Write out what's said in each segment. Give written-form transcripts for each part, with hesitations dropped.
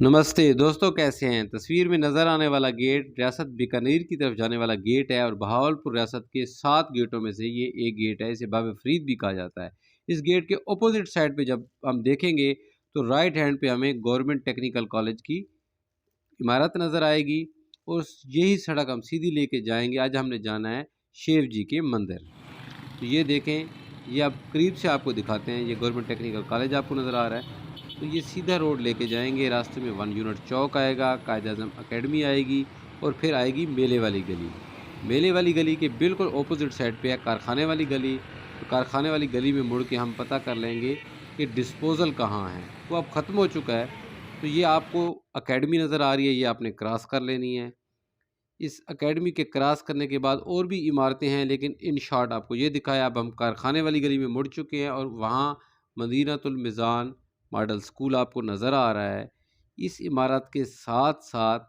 नमस्ते दोस्तों, कैसे हैं। तस्वीर में नज़र आने वाला गेट रियासत बीकानेर की तरफ जाने वाला गेट है और बहावलपुर रियासत के 7 गेटों में से ये एक गेट है। इसे बाब फरीद भी कहा जाता है। इस गेट के अपोजिट साइड पे जब हम देखेंगे तो राइट हैंड पे हमें गवर्नमेंट टेक्निकल कॉलेज की इमारत नज़र आएगी और यही सड़क हम सीधी लेके जाएंगे। आज हमने जाना है शिव जी के मंदिर। तो ये देखें, ये अब करीब से आपको दिखाते हैं। ये गवर्नमेंट टेक्निकल कॉलेज आपको नज़र आ रहा है। तो ये सीधा रोड लेके जाएंगे, रास्ते में 1 यूनिट चौक आएगा, कायद-ए-आज़म अकेडमी आएगी और फिर आएगी मेले वाली गली। मेले वाली गली के बिल्कुल अपोजिट साइड पे है कारखाने वाली गली। तो कारखाने वाली गली में मुड़ के हम पता कर लेंगे कि डिस्पोज़ल कहाँ है। वो अब ख़त्म हो चुका है। तो ये आपको अकेडमी नज़र आ रही है, ये आपने क्रॉस कर लेनी है। इस एकेडमी के क्रॉस करने के बाद और भी इमारतें हैं, लेकिन इन शॉर्ट आपको ये दिखाया। अब हम कारखाने वाली गली में मुड़ चुके हैं और वहाँ मदीनतुल मिज़ान मॉडल स्कूल आपको नज़र आ रहा है। इस इमारत के साथ साथ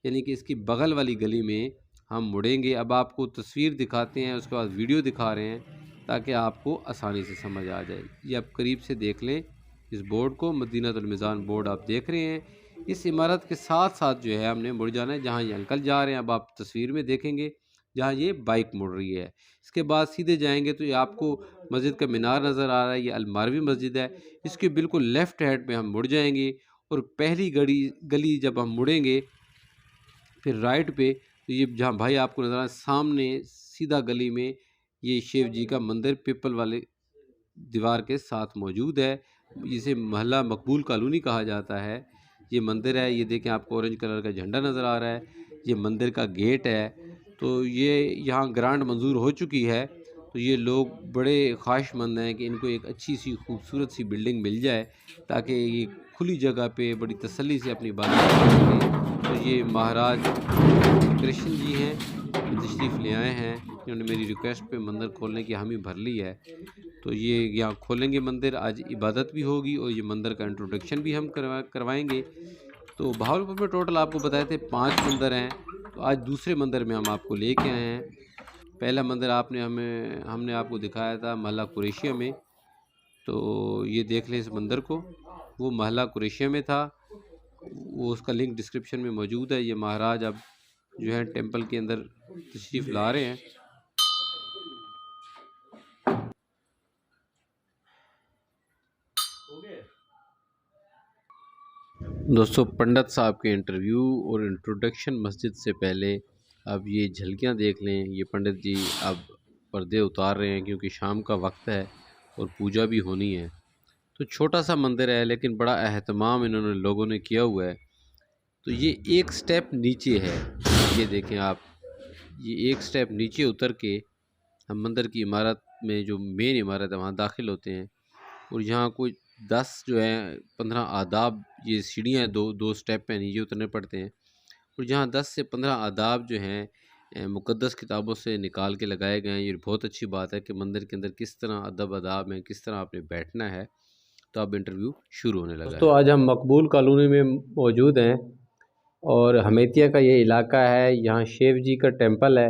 यानी कि इसकी बगल वाली गली में हम मुड़ेंगे। अब आपको तस्वीर दिखाते हैं, उसके बाद वीडियो दिखा रहे हैं ताकि आपको आसानी से समझ आ जाए। ये आप करीब से देख लें इस बोर्ड को, मदीनतुल मिज़ान बोर्ड आप देख रहे हैं। इस इमारत के साथ साथ जो है हमने मुड़ जाना है जहाँ ये अंकल जा रहे हैं। अब आप तस्वीर में देखेंगे जहाँ ये बाइक मुड़ रही है। इसके बाद सीधे जाएंगे तो ये आपको मस्जिद का मीनार नज़र आ रहा है। ये अलमारवी मस्जिद है। इसके बिल्कुल लेफ़्ट हैंड पे हम मुड़ जाएंगे और पहली गली जब हम मुड़ेंगे फिर राइट पे, तो ये जहाँ भाई आपको नज़र आ रहा है सामने सीधा गली में ये शिव जी का मंदिर पीपल वाले दीवार के साथ मौजूद है। इसे मोहल्ला मकबूल कॉलोनी कहा जाता है। ये मंदिर है। ये देखें, आपको ऑरेंज कलर का झंडा नज़र आ रहा है। ये मंदिर का गेट है। तो ये यहाँ ग्रांट मंजूर हो चुकी है। तो ये लोग बड़े ख्वाहिशमंद हैं कि इनको एक अच्छी सी खूबसूरत सी बिल्डिंग मिल जाए ताकि ये खुली जगह पे बड़ी तसल्ली से अपनी बात कर सकें। तो ये महाराज कृष्ण जी हैं, तशरीफ़ ले आए हैं। इन्होंने मेरी रिक्वेस्ट पे मंदिर खोलने की हामी भर ली है। तो ये यहाँ खोलेंगे मंदिर, आज इबादत भी होगी और ये मंदिर का इंट्रोडक्शन भी हम करवाएंगे। तो बहावलपुर में टोटल आपको बताए थे 5 मंदिर हैं। तो आज दूसरे मंदिर में हम आपको लेके आए हैं। पहला मंदिर हमने आपको दिखाया था महला कुरैशिया में। तो ये देख लें इस मंदिर को, वो महला कुरैशिया में था। वो उसका लिंक डिस्क्रिप्शन में मौजूद है। ये महाराज अब जो है टेंपल के अंदर तशरीफ़ ला रहे हैं। दोस्तों, पंडित साहब के इंटरव्यू और इंट्रोडक्शन मस्जिद से पहले अब ये झलकियाँ देख लें। ये पंडित जी अब पर्दे उतार रहे हैं क्योंकि शाम का वक्त है और पूजा भी होनी है। तो छोटा सा मंदिर है लेकिन बड़ा अहतमाम इन्होंने लोगों ने किया हुआ है। तो ये एक स्टेप नीचे है, ये देखें आप। ये एक स्टेप नीचे उतर के हम मंदिर की इमारत में, जो मेन इमारत है, वहाँ दाखिल होते हैं। और यहाँ कोई 10 जो है 15 आदाब, ये सीढ़ियाँ दो दो स्टेप पे नीचे उतरने पड़ते हैं। और जहाँ 10 से 15 आदाब जो हैं मुक़द्दस किताबों से निकाल के लगाए गए हैं। ये बहुत अच्छी बात है कि मंदिर के अंदर किस तरह अदब आदाब हैं, किस तरह आपने बैठना है। तो अब इंटरव्यू शुरू होने लगा है। तो आज हम मकबूल कॉलोनी में मौजूद हैं और हमेतिया का ये इलाका है। यहाँ शिव जी का टेंपल है।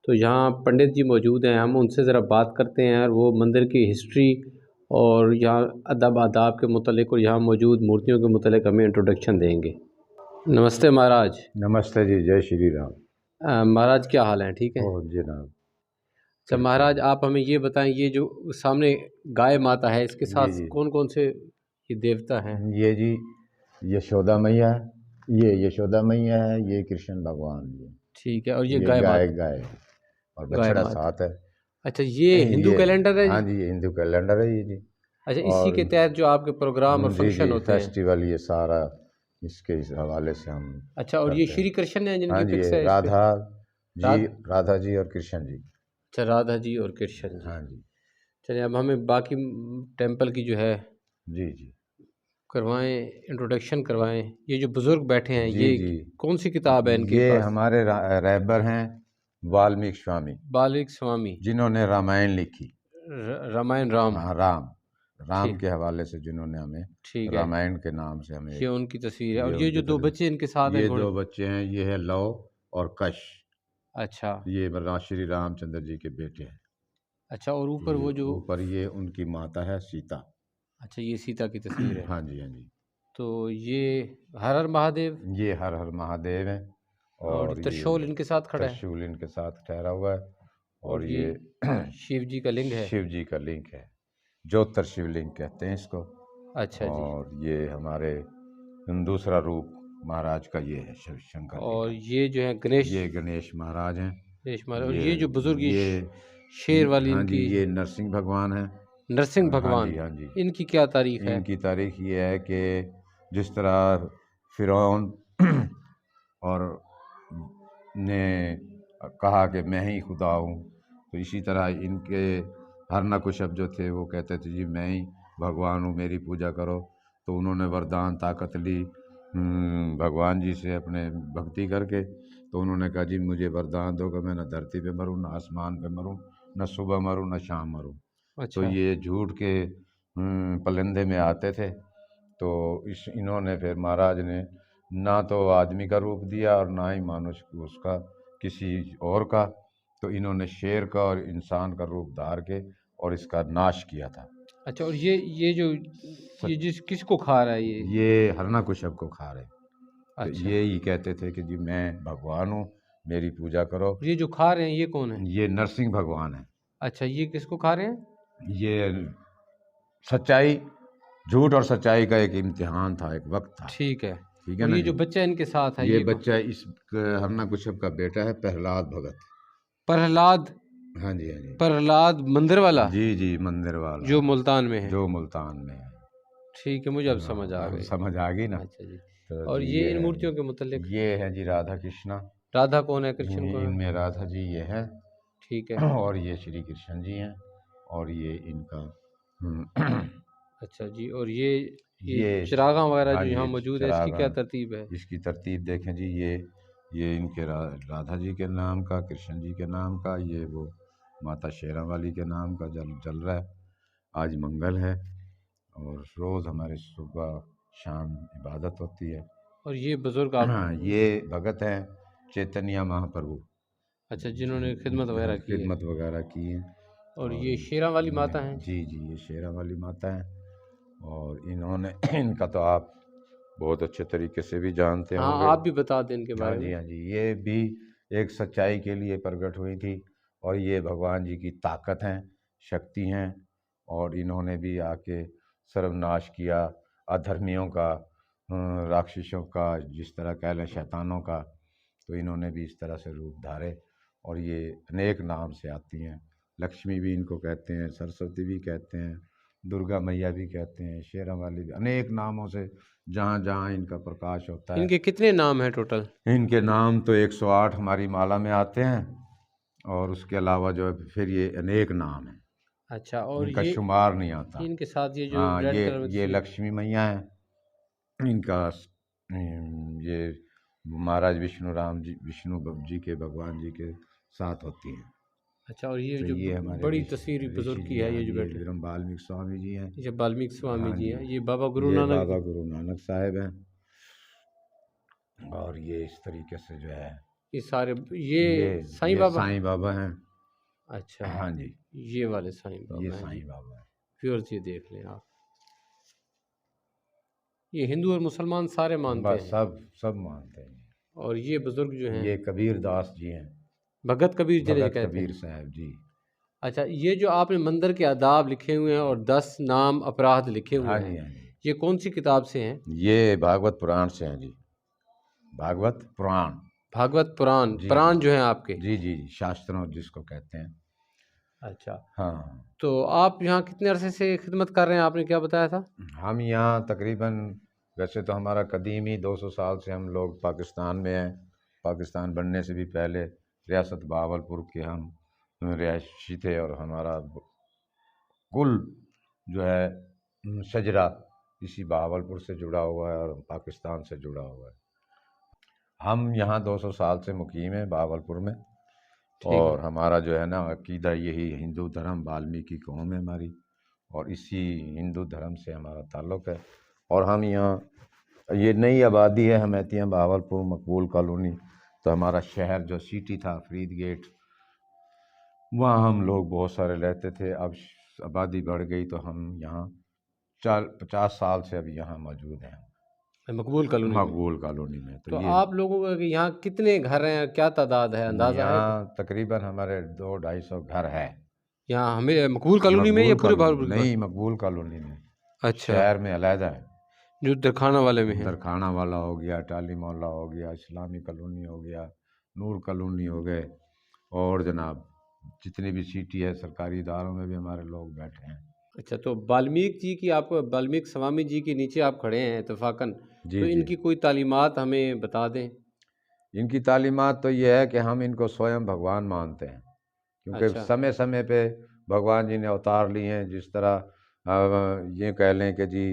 तो यहाँ पंडित जी मौजूद हैं, हम उनसे ज़रा बात करते हैं और वो मंदिर की हिस्ट्री और यहाँ अदब आदाब के मुतल्लिक़ और यहाँ मौजूद मूर्तियों के मुतल्लिक़ हमें इंट्रोडक्शन देंगे। नमस्ते महाराज। नमस्ते जी, जय श्री राम। महाराज क्या हाल है, ठीक है? ओह जनाब। अच्छा महाराज, आप हमें ये बताएं, ये जो सामने गाय माता है, इसके जी साथ जी, कौन कौन से ये देवता हैं? ये जी यशोदा मैया है, ये यशोदा मैया है, ये कृष्ण भगवान जी, ठीक है। और ये ये गाय गाय माता, गाय और गाय बछड़ा माता। साथ है। अच्छा, ये हिंदू ये कैलेंडर है हाँ जी? जी, ये हिंदू कैलेंडर है ये जी। अच्छा, इसी और के तहत जो आपके प्रोग्राम और जी फंक्शन जी, होते हैं। फेस्टिवल ये सारा इसके इस हवाले से हम अच्छा, और ये करते श्री हैं। कृष्ण है हाँ जिनकी जी, पिक्स ये है इस पे? राध राधा जी और कृष्ण जी। अच्छा, राधा जी और कृष्ण जी। हाँ जी चलिए, अब हमें बाकी टेंपल की जो है जी जी करवाएं, इंट्रोडक्शन करवाएं। ये जो बुज़ुर्ग बैठे हैं, जी ये जी, कौन सी किताब है इनके ये पास? हमारे रहबर हैं वाल्मीकि स्वामी, बालिक स्वामी, जिन्होंने रामायण लिखी। रामायण राम। हाँ, राम ठीक, के हवाले से जिन्होंने हमें ठीक है। रामायण के नाम से हमें ये उनकी तस्वीर है। ये और ये उनकी जो दो तरह। बच्चे इनके साथ हैं ये घोड़े? 2 बच्चे हैं, ये है लव और कुश। अच्छा। ये श्री रामचंद्र जी के बेटे हैं। अच्छा, और ऊपर ये वो जो, ऊपर ये उनकी माता है सीता। अच्छा, ये सीता की तस्वीर है। हाँ जी हाँ जी। तो ये हर हर महादेव ये हर हर महादेव हैं और और ये त्रिशूल इनके साथ खड़ा है, त्रिशूल इनके साथ ठहरा हुआ है और और ये ये शिव जी का लिंग है। शिव जी का लिंग है, ज्योतिर शिवलिंग कहते हैं इसको। अच्छा जी। और ये हमारे दूसरा रूप महाराज का ये है शिव शंकर जी और का। ये जो है गणेश ये गणेश महाराज हैं। महाराज, और ये जो बुजुर्ग ये शेर वाली हाँ जी, इनकी ये नरसिंह भगवान हैं। नरसिंह हाँ भगवान, जी, हाँ जी। इनकी क्या तारीफ है? इनकी तारीख ये है कि जिस तरह फिरौन और ने कहा कि मैं ही खुदा हूँ, तो इसी तरह इनके हरनकुशब जो थे वो कहते थे जी मैं ही भगवान हूँ, मेरी पूजा करो। तो उन्होंने वरदान ताकत ली भगवान जी से अपने भक्ति करके। तो उन्होंने कहा जी मुझे वरदान दो कि मैं न धरती पे मरूँ, न आसमान पे मरूँ, न सुबह मरूँ, न शाम मरूँ। तो अच्छा, ये झूठ के पलंदे में आते थे। तो इन्होंने फिर महाराज ने ना तो आदमी का रूप दिया और ना ही मानुष उसका किसी और का। तो इन्होंने शेर का और इंसान का रूप धार के और इसका नाश किया था। अच्छा। और ये जो ये जिस किसको खा रहा है ये हरनाकुशब को खा रहे। तो अच्छा, ये ही कहते थे कि जी मैं भगवान हूँ, मेरी पूजा करो। और ये जो खा रहे हैं ये कौन है? ये नरसिंह भगवान है। अच्छा, ये किसको खा रहे हैं? ये सच्चाई, झूठ और सच्चाई का एक इम्तिहान था, एक वक्त था। ठीक है। ठीक है और ना ये जी? जो बच्चा इनके साथ है ये कौन? बच्चा इस हरनाकुशब का बेटा है, प्रहलाद भगत। प्रहलाद, हाँ जी, हाँ जी। प्रहलाद मंदिर वाला जी जी, मंदिर वाला जो मुल्तान में है। जो मुल्तान में है। ठीक है, मुझे अब समझ आ अब गई। समझ आ गई ना। अच्छा जी। तो और जी ये ये इन है, मूर्तियों के मुतल्लिक ये है जी राधा कृष्णा। राधा कौन है, कृष्ण कौन है? इनमें राधा जी ये है ठीक है। और ये श्री कृष्ण जी हैं और ये इनका अच्छा जी। और ये ये चिरागा वगैरह हाँ जो जी, यहाँ ये मौजूद है, इसकी क्या चिरागन। तरतीब है? इसकी तरतीब देखें जी, ये इनके राधा जी के नाम का, कृष्ण जी के नाम का, ये वो माता शेरा वाली के नाम का जल रहा है। आज मंगल है और रोज़ हमारे सुबह शाम इबादत होती है। और ये बुजुर्ग आप? हाँ, ये भगत हैं चैतन्य महाप्रभु। अच्छा, जिन्होंने खिदमत वगैरह की है। खिदमत वगैरह की है। और और ये शेरा वाली माता हैं? जी जी, ये शेरा वाली माता हैं। और इन्होंने इनका तो आप बहुत अच्छे तरीके से भी जानते हाँ, होंगे। आप भी बता दें इनके हाँ बारे जी, में। हाँ जी। ये भी एक सच्चाई के लिए प्रकट हुई थी और ये भगवान जी की ताकत हैं, शक्ति हैं। और इन्होंने भी आके सर्वनाश किया अधर्मियों का, राक्षसों का, जिस तरह कह लें शैतानों का। तो इन्होंने भी इस तरह से रूप धारे और ये अनेक नाम से आती हैं। लक्ष्मी भी इनको कहते हैं, सरस्वती भी कहते हैं, दुर्गा मैया भी कहते हैं, शेरा वाली भी, अनेक नामों से जहाँ जहाँ इनका प्रकाश होता है। इनके कितने नाम हैं टोटल? इनके नाम तो 108 हमारी माला में आते हैं और उसके अलावा जो है फिर ये अनेक नाम हैं। अच्छा। और इनका ये शुमार नहीं आता। इनके साथ ये जो हाँ, रेड कलर ये लक्ष्मी मैया हैं। इनका ये महाराज विष्णु जी के, भगवान जी के साथ होती हैं। अच्छा। और ये तो जो ये हमारे बड़ी तस्वीर बुजुर्ग ऋषि की जी है, हैं। ये जो ये बैठे, विक्रम वाल्मीकि स्वामी जी हैं। ये वाल्मीकि स्वामी हाँ जी जी, हैं। ये बाबा गुरु ये नानक बाबा गुरु नानक साहिब हैं। और ये इस तरीके से जो है ये सारे ये साईं बाबा? साईं बाबा हैं। अच्छा, हाँ जी, ये वाले साईं ये बाबा हैं जी। साईं बाबा हैं। व्यूअर्स ये देख लें आप, ये हिंदू और मुसलमान सारे मानते बस हैं। सब मानते हैं। और ये बुजुर्ग जो हैं ये कबीर दास जी हैं, भगत कबीर जिन्हें भगत कहते कबीर हैं। साहब जी। अच्छा, ये जो आपने मंदिर के आदाब लिखे हुए हैं और 10 नाम अपराध लिखे हुए हाँ जी, हैं, हाँ जी। ये कौन सी किताब से हैं? ये भागवत पुराण से हैं जी, भागवत पुराण। भागवत पुराण, जी पुराण जी जो हैं आपके? जी जी, शास्त्रों जिसको कहते हैं। अच्छा। हाँ, तो आप यहाँ कितने अरसे से खिदमत कर रहे हैं, आपने क्या बताया था? हम यहाँ तकरीबन, वैसे तो हमारा कदीम ही 200 साल से हम लोग पाकिस्तान में हैं। पाकिस्तान बनने से भी पहले रियासत बहावलपुर के हम रिहायशी थे और हमारा कुल जो है शजरा इसी बहावलपुर से जुड़ा हुआ है और पाकिस्तान से जुड़ा हुआ है। हम यहाँ 200 साल से मुकीम हैं बहावलपुर में। ठीक है। और हमारा जो है ना अकीदा यही, हिंदू धर्म, वाल्मीकि कौम है हमारी और इसी हिंदू धर्म से हमारा ताल्लुक़ है। और हम यहाँ, ये नई आबादी है हमेतियाँ बहावलपुर मकबूल कॉलोनी। तो हमारा शहर जो सिटी था फरीद गेट, वहाँ हम लोग बहुत सारे रहते थे। अब आबादी बढ़ गई तो हम यहाँ 50 साल से अभी यहाँ मौजूद हैं। मकबूल कॉलोनी में। मकबूल कॉलोनी में। तो तो ये आप लोगों के यहाँ कितने घर हैं, क्या तादाद है, अंदाज़ा है? यहाँ तकरीबन हमारे 200-250 घर है। यहाँ हमें मकबूल कॉलोनी में या मकबूल पूरे कॉलोनी बहावलपुर नहीं, में? मकबूल कॉलोनी में, अच्छा, शहर में अलहदा है। जो दरखाना वाले में है। दरखाना वाला हो गया, टाली मोहल्ला हो गया, इस्लामी कॉलोनी हो गया, नूर कॉलोनी हो गए, और जनाब जितनी भी सिटी है सरकारी इदारों में भी हमारे लोग बैठे हैं। अच्छा, तो वाल्मीकि जी की, आप वाल्मीकि स्वामी जी के नीचे आप खड़े हैं इत्तेफाकन, तो जी जी। इनकी कोई तालीमात हमें बता दें। इनकी तालीमात तो ये है कि हम इनको स्वयं भगवान मानते हैं, क्योंकि अच्छा, समय समय पे भगवान जी ने अवतार लिए हैं। जिस तरह ये कह लें कि जी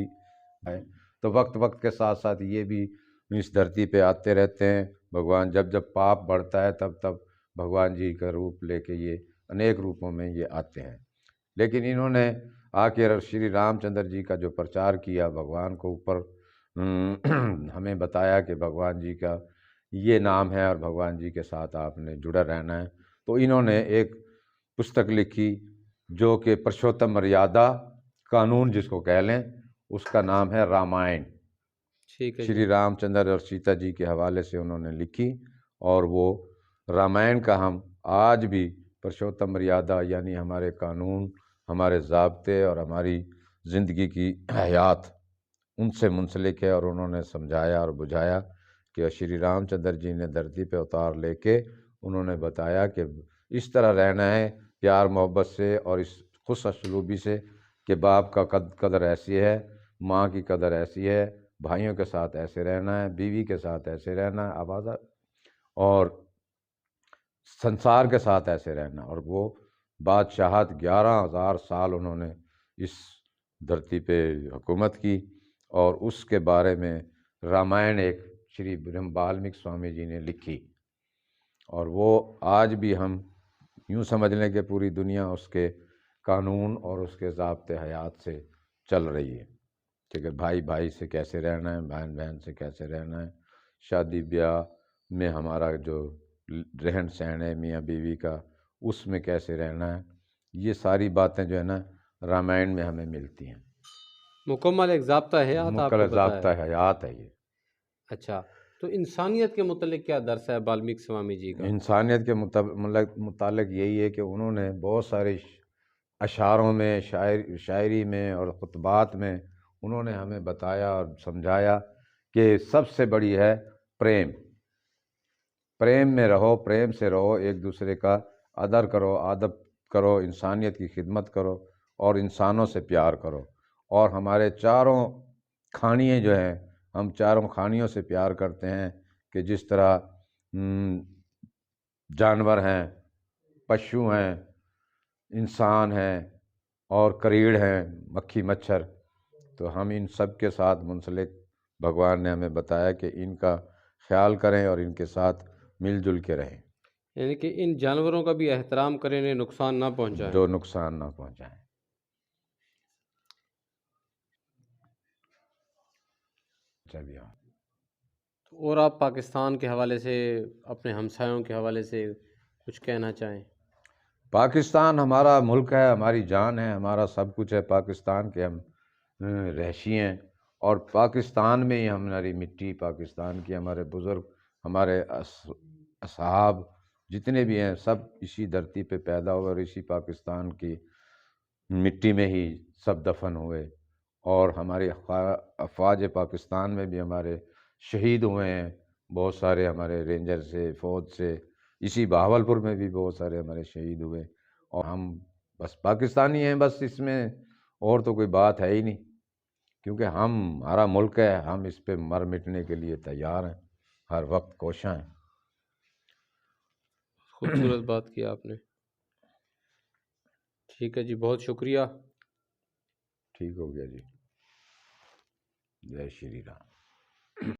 है, तो वक्त वक्त के साथ साथ ये भी इस धरती पे आते रहते हैं। भगवान जब जब पाप बढ़ता है तब तब भगवान जी का रूप लेके ये अनेक रूपों में ये आते हैं। लेकिन इन्होंने आके श्री रामचंद्र जी का जो प्रचार किया, भगवान को ऊपर हमें बताया कि भगवान जी का ये नाम है और भगवान जी के साथ आपने जुड़ा रहना है। तो इन्होंने एक पुस्तक लिखी जो कि पुरुषोत्तम मर्यादा कानून जिसको कह लें, उसका नाम है रामायण। ठीक है जी। श्री रामचंद्र और सीता जी के हवाले से उन्होंने लिखी, और वो रामायण का हम आज भी पुरुषोत्तम मर्यादा यानी हमारे कानून, हमारे ज़ाब्ते और हमारी ज़िंदगी की हयात उनसे मुंसलिक है। और उन्होंने समझाया और बुझाया कि श्री रामचंद्र जी ने धरती पे अवतार लेके उन्होंने बताया कि इस तरह रहना है, प्यार मोहब्बत से और इस खुश असलूबी से, कि बाप का कदर ऐसी है, माँ की कदर ऐसी है, भाइयों के साथ ऐसे रहना है, बीवी के साथ ऐसे रहना है, आबादा और संसार के साथ ऐसे रहना। और वो बादशाहत 11,000 साल उन्होंने इस धरती पे हुकूमत की, और उसके बारे में रामायण एक श्री वाल्मीकि स्वामी जी ने लिखी। और वो आज भी हम यूँ समझ लें कि पूरी दुनिया उसके कानून और उसके ज़ाब्ते हयात से चल रही है, कि भाई भाई से कैसे रहना है, बहन बहन से कैसे रहना है, शादी ब्याह में हमारा जो रहन सहन है मियाँ बीवी का, उसमें कैसे रहना है। ये सारी बातें जो है ना रामायण में हमें मिलती हैं। मुकम्मल एक ज़ाब्ता हयात आपको मुकल्लद पता ज़ाब्ता है। हयात है ये। अच्छा, तो इंसानियत के मुतल्लिक क्या दर्स है वाल्मीकि स्वामी जी का? इंसानियत के मुतालिक यही है कि उन्होंने बहुत सारे अशारों में, शायरी में और खुतबात में उन्होंने हमें बताया और समझाया कि सबसे बड़ी है प्रेम। प्रेम में रहो, प्रेम से रहो, एक दूसरे का आदर करो, अदब करो, इंसानियत की खिदमत करो और इंसानों से प्यार करो। और हमारे चारों खानियाँ जो हैं, हम चारों खानियों से प्यार करते हैं, कि जिस तरह जानवर हैं, पशु हैं, इंसान हैं और करीड़ हैं, मक्खी मच्छर, तो हम इन सब के साथ मुंसलिक भगवान ने हमें बताया कि इनका ख्याल करें और इनके साथ मिलजुल के रहें, यानी कि इन जानवरों का भी एहतराम करें, इन्हें नुकसान ना पहुंचाएं। जो नुकसान ना पहुंचाएं। चलिए हाँ। और आप पाकिस्तान के हवाले से, अपने हमसायों के हवाले से कुछ कहना चाहें? पाकिस्तान हमारा मुल्क है, हमारी जान है, हमारा सब कुछ है। पाकिस्तान के हम रहशी हैं, और पाकिस्तान में ही हमारी मिट्टी, पाकिस्तान की हमारे बुज़ुर्ग, हमारे असहाब जितने भी हैं सब इसी धरती पे पैदा हुए और इसी पाकिस्तान की मिट्टी में ही सब दफन हुए। और हमारे अफवाज पाकिस्तान में भी हमारे शहीद हुए हैं, बहुत सारे हमारे रेंजर से, फ़ौज से, इसी बहावलपुर में भी बहुत सारे हमारे शहीद हुए। और हम बस पाकिस्तानी हैं, बस इसमें और तो कोई बात है ही नहीं, क्योंकि हमारा मुल्क है, हम इस पे मर मिटने के लिए तैयार हैं, हर वक्त कोशां हैं। खूबसूरत बात की आपने। ठीक है जी, बहुत शुक्रिया। ठीक हो गया जी। जय श्री राम।